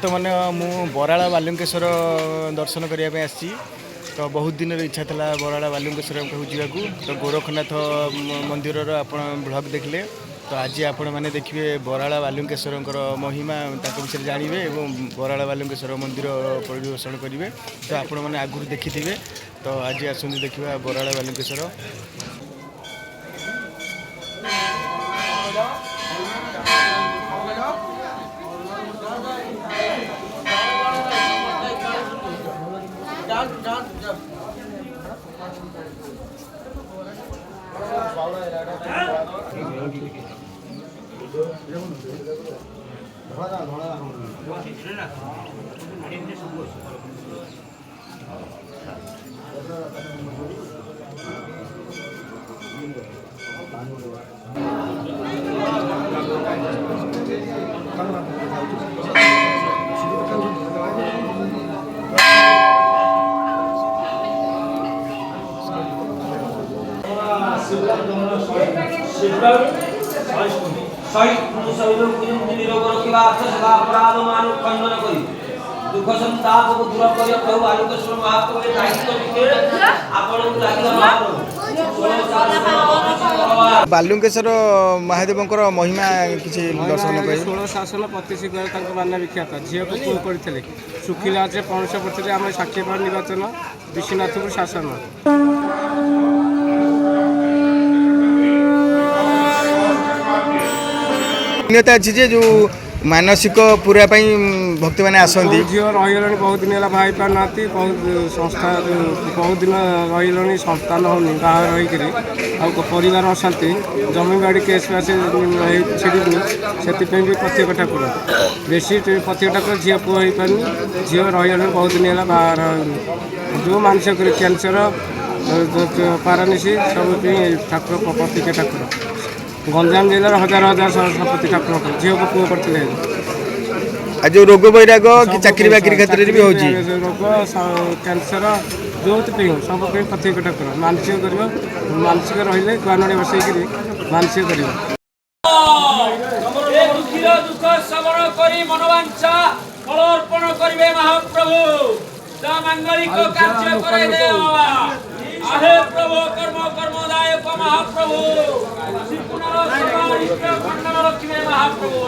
बर्तमान मु बराला बालुंकेश्वर दर्शन करने आसी तो बहुत दिन इच्छा था बराला बालुंकेश्वर जावाकू तो गोरखनाथ मंदिर आप ब्लॉग देखले तो आज आपण मैंने देखिए बराला बालुंकेश्वर महिमा विषय जानवे और बराला बालुंकेश्वर मंदिर परिदर्शन करेंगे तो आपण मैंने आगुरी देखि थे तो आज आसते देखा बराला बालुंकेश्वर। दुख संताप को दूर कर प्रभु बालुकेश्वर महाप्रभु बालुंकेश्वर महादेव महिमा किसी दर्शन कर 16 शासन प्रतिशीघ्र मान विख्यात झील को पुओ करते शुखिला पौष पड़ते आम साक्षीपाल निर्वाचन विश्वनाथपुर शासन अच्छी जो मानसिक पूरा भक्त मैंने आसती झील रही बहुत दिन है भाई पार ना बहुत संस्था बहुत दिन रही संतान होनी बाहर रही परिवार अशांति जमी बाड़ी केस बास छिड़ी से प्रत्येक ठाकुर बेसी प्रत्येक ठाकुर झील पुओ हो पारनी झील रही बहुत दिन है बाहर जो मानसिक कैंसर पारालिसी सब ठाकुर प्रत्येक ठाकुर गंजाम जिलार हजार हजार संपत्ति ठाकुर झील को पुओ करते आज जो रोग बैराग कि चाकरी बाकरी क्षेत्र में भी हो रोग कैंसर जो सब प्रत्येक ठाकुर मानसिक कर मानसिक रही गुआनड़े बसैक मानसिक कर दुख श्रवण करी मनोवांछा फलोर्पण करिवे महाप्रभु मांगलिक कार्य करे दे आहे प्रभु कर्म कर्मदायक महाप्रभु श्री पुनः खंडन रखिवे महाप्रभु